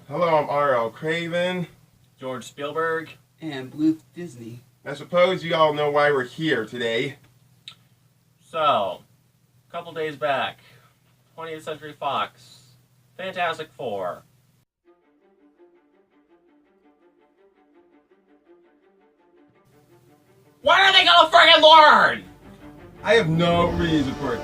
Hello, I'm R.L. Craven. George Spielberg. And Bluth Disney. I suppose you all know why we're here today. So, a couple days back, 20th Century Fox, Fantastic Four. When are they gonna friggin' learn? I have no reason for it.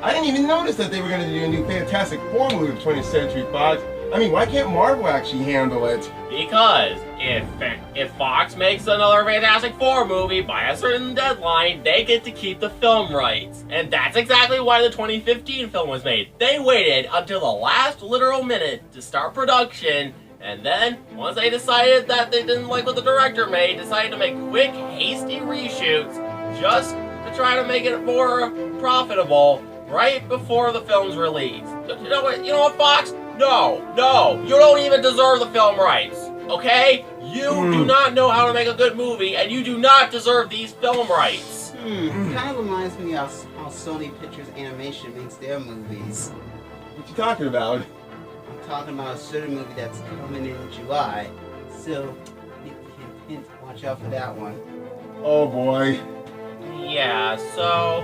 I didn't even notice that they were going to do a new Fantastic Four movie with 20th Century Fox. I mean, why can't Marvel actually handle it? Because if Fox makes another Fantastic Four movie by a certain deadline, they get to keep the film rights. And that's exactly why the 2015 film was made. They waited until the last literal minute to start production, and then, once they decided that they didn't like what the director made, decided to make quick, hasty reshoots just to try to make it more profitable right before the film's release. You know what, Fox? No, you don't even deserve the film rights, okay? You do not know how to make a good movie, and you do not deserve these film rights. Kind of reminds me of how Sony Pictures Animation makes their movies. What you talking about? I'm talking about a certain movie that's coming in July, so hint, watch out for that one. Oh boy. Yeah, so...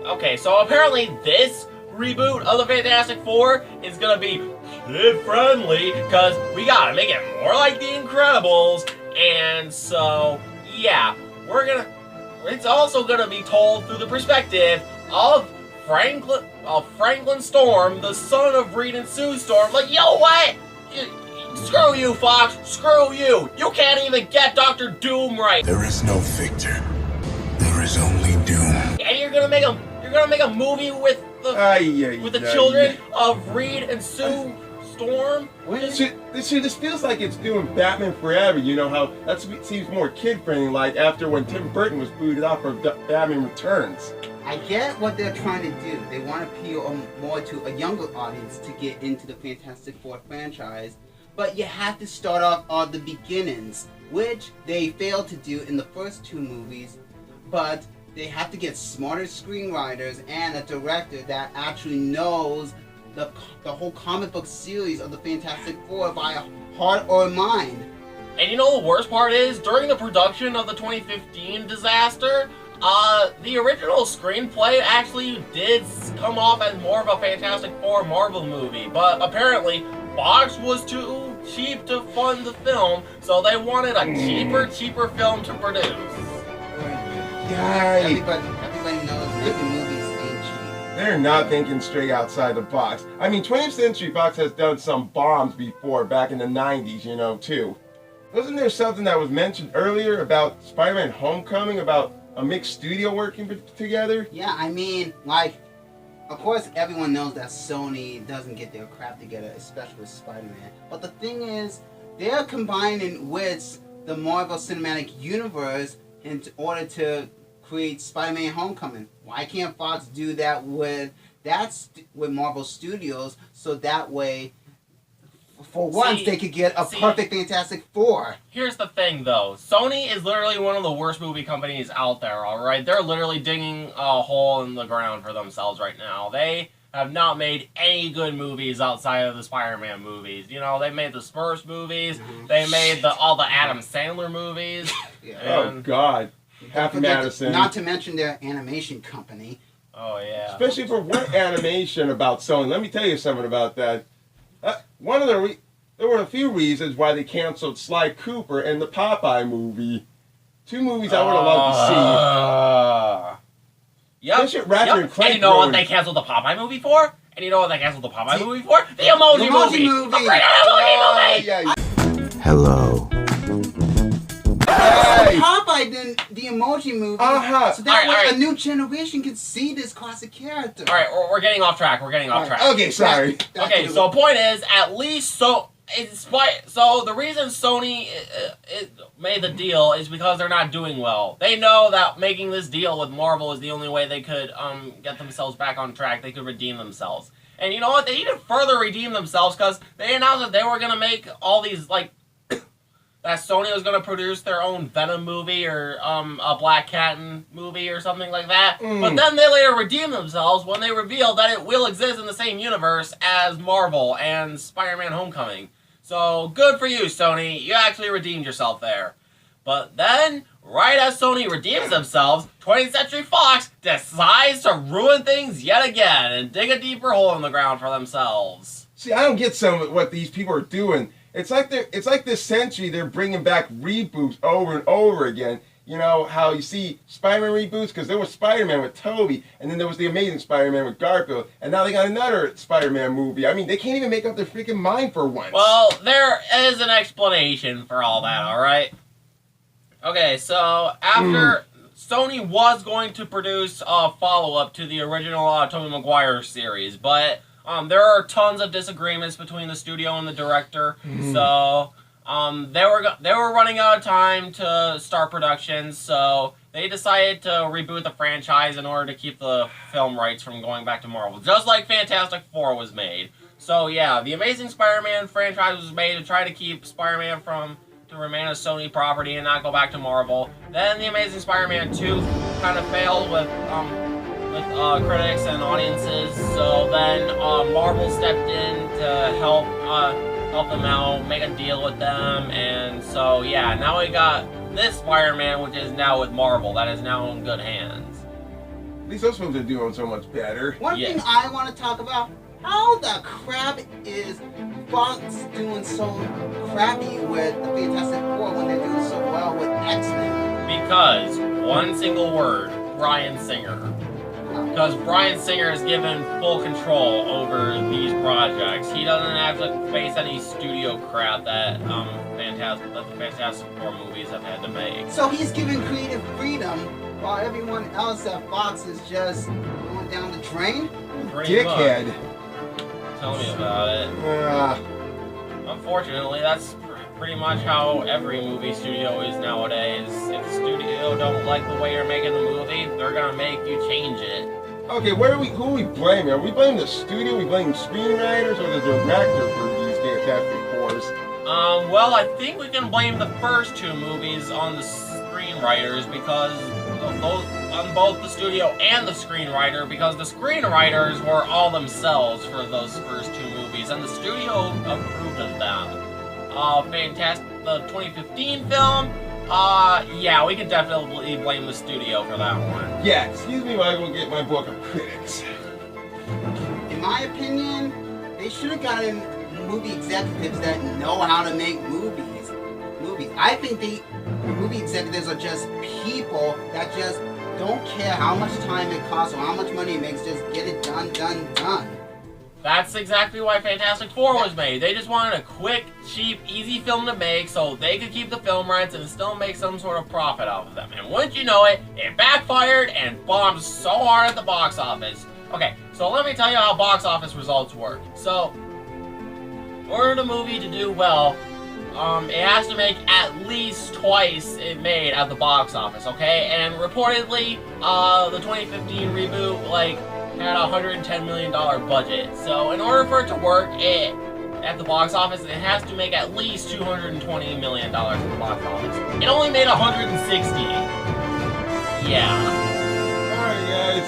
Okay, so apparently this reboot of the Fantastic Four is gonna be kid-friendly, because we gotta make it more like The Incredibles, and so, yeah, it's also gonna be told through the perspective of Franklin Storm, the son of Reed and Sue Storm. Like, you know what? Screw you, Fox, screw you! You can't even get Dr. Doom right! There is no victor. There is only doom. And you're gonna make a movie with the children of Reed and Sue Storm? This feels like it's doing Batman Forever. You know how that seems more kid-friendly, like after when Tim Burton was booted out for Batman Returns. I get what they're trying to do. They want to appeal more to a younger audience to get into the Fantastic Four franchise, but you have to start off at the beginnings, which they failed to do in the first two movies, but they have to get smarter screenwriters and a director that actually knows the whole comic book series of the Fantastic Four by heart or mind. And you know the worst part is, during the production of the 2015 disaster, the original screenplay actually did come off as more of a Fantastic Four Marvel movie, but apparently Fox was too cheap to fund the film, so they wanted a cheaper film to produce. Everybody knows making movies ain't cheap. They're not thinking straight outside the box. I mean, 20th Century Fox has done some bombs before, back in the 90s, you know, too. Wasn't there something that was mentioned earlier about Spider-Man Homecoming, about a mixed studio working together? Yeah, I mean, like, of course everyone knows that Sony doesn't get their crap together, especially with Spider-Man. But the thing is, they're combining with the Marvel Cinematic Universe in order to create Spider-Man Homecoming. Why can't Fox do that with Marvel Studios, so that way, for once, they could get a perfect Fantastic Four? Here's the thing, though. Sony is literally one of the worst movie companies out there, alright? They're literally digging a hole in the ground for themselves right now. They have not made any good movies outside of the Spider-Man movies. You know, they made the Spurs movies, they made all the Adam Sandler movies. Oh, God. Happy Madison. Not to mention their animation company. Oh, yeah. Especially for one animation about Sony. Let me tell you something about that. There were a few reasons why they canceled Sly Cooper and the Popeye movie. Two movies I would have loved to see. Yep. And you know what they canceled the Popeye movie for? The Emoji movie! Yeah. Hello. Hey. Popeye did the Emoji movie, so that way a new generation can see this classic character. Alright, we're getting off track. Okay, sorry. Okay, so point is, at least the reason Sony made the deal is because they're not doing well. They know that making this deal with Marvel is the only way they could get themselves back on track. They could redeem themselves. And you know what? They need to further redeem themselves because they announced that they were going to make all these, like, that Sony was going to produce their own Venom movie or a Black Cat movie or something like that. But then they later redeemed themselves when they revealed that it will exist in the same universe as Marvel and Spider-Man Homecoming. So good for you, Sony. You actually redeemed yourself there. But then, right as Sony redeems themselves, 20th Century Fox decides to ruin things yet again and dig a deeper hole in the ground for themselves. See, I don't get some of what these people are doing. It's like this century they're bringing back reboots over and over again. You know how you see Spider-Man reboots, because there was Spider-Man with Tobey, and then there was the Amazing Spider-Man with Garfield, and now they got another Spider-Man movie. I mean, they can't even make up their freaking mind for once. Well, there is an explanation for all that, alright? Okay, so after Sony was going to produce a follow-up to the original Tobey Maguire series, but there are tons of disagreements between the studio and the director, so they were running out of time to start production, so they decided to reboot the franchise in order to keep the film rights from going back to Marvel, just like Fantastic Four was made. So yeah, the Amazing Spider-Man franchise was made to try to keep Spider-Man to remain a Sony property and not go back to Marvel. Then the Amazing Spider-Man 2 kind of failed with critics and audiences, so then Marvel stepped in to help them out, make a deal with them, and so yeah, now we got this Spider-Man, which is now with Marvel, that is now in good hands. At least those films are doing so much better. One thing I want to talk about, how the crap is Fox doing so crappy with the Fantastic Four when they're doing so well with X-Men? Because, one single word, Bryan Singer. Because Bryan Singer is given full control over these projects. He doesn't have to face any studio crap that the Fantastic Four movies have had to make. So he's given creative freedom while everyone else at Fox is just going down the drain? Dickhead. Tell me about it. Unfortunately, that's pretty much how every movie studio is nowadays. If the studio don't like the way you're making the movie, they're gonna make you change it. Okay, who are we blaming? Are we blaming the studio? Are we blaming screenwriters or the director for these Fantastic Fours? Well, I think we can blame the first two movies on the screenwriters because on both the studio and the screenwriter, because the screenwriters were all themselves for those first two movies, and the studio approved of them. The 2015 film, yeah, we can definitely blame the studio for that one. Yeah, excuse me while I go get my book of critics. In my opinion, they should have gotten movie executives that know how to make movies. I think the movie executives are just people that just don't care how much time it costs or how much money it makes, just get it done. That's exactly why Fantastic Four was made. They just wanted a quick, cheap, easy film to make so they could keep the film rights and still make some sort of profit off of them. And wouldn't you know it, it backfired and bombed so hard at the box office. Okay, so let me tell you how box office results work. So, in order the movie to do well, it has to make at least twice it made at the box office, okay? And reportedly, the 2015 reboot, had a $110 million budget. So in order for it to work at the box office, it has to make at least $220 million at the box office. It only made 160. Yeah. Alright guys,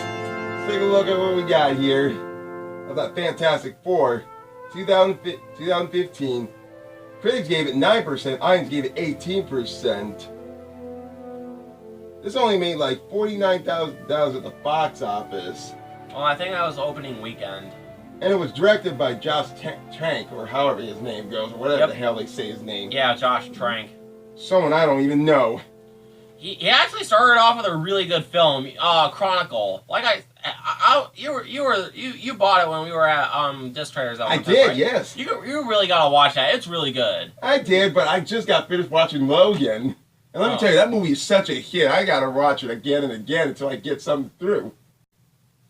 let's take a look at what we got here. Of that Fantastic Four, 2015. Critics gave it 9%, audience gave it 18%. This only made like $49,000 at the box office. Well, I think that was opening weekend. And it was directed by Josh Trank, or however his name goes, or whatever the hell they say his name. Yeah, Josh Trank. Someone I don't even know. He actually started off with a really good film, Chronicle. You bought it when we were at Disc Traders. I did, right? Yes. You really gotta watch that. It's really good. I did, but I just got finished watching Logan, and let me tell you, that movie is such a hit. I gotta watch it again and again until I get something through.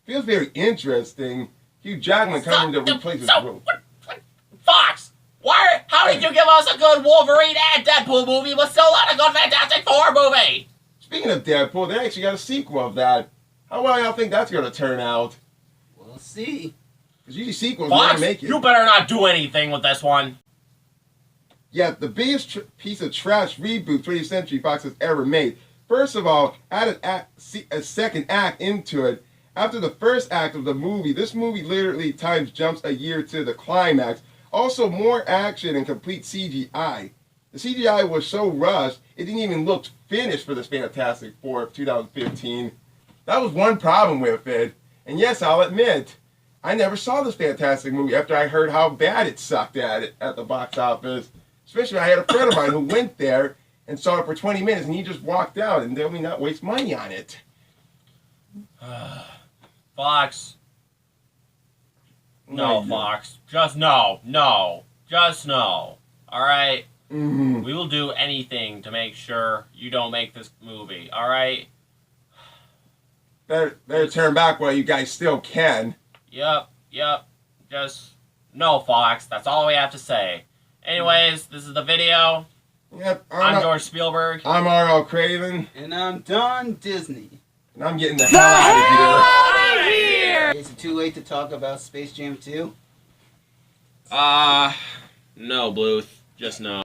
Feels very interesting. Hugh Jackman coming to replace his role. Fox! How did you give us a good Wolverine and Deadpool movie but still not a good Fantastic Four movie? Speaking of Deadpool, they actually got a sequel of that. How well y'all think that's going to turn out? We'll see. Because usually sequels Fox, never make it. You better not do anything with this one. Yet the biggest piece of trash reboot 20th Century Fox has ever made. First of all, add a second act into it. After the first act of the movie, this movie literally times jumps a year to the climax. Also, more action and complete CGI. The CGI was so rushed, it didn't even look finished for this Fantastic Four of 2015. That was one problem with it. And yes, I'll admit, I never saw this Fantastic movie after I heard how bad it sucked at the box office. Especially I had a friend of mine who went there and saw it for 20 minutes and he just walked out and told me not waste money on it. Fox. No, Fox. Just no. Just no. Alright? Mm-hmm. We will do anything to make sure you don't make this movie. Alright? Better turn back while you guys still can. Yep. Just no, Fox. That's all we have to say. Anyways, this is the video. Yep. I'm George Spielberg. I'm R.L. Craven. And I'm Don Disney. And I'm getting the hell out of here. Is it too late to talk about Space Jam 2? No, Bluth. Just no.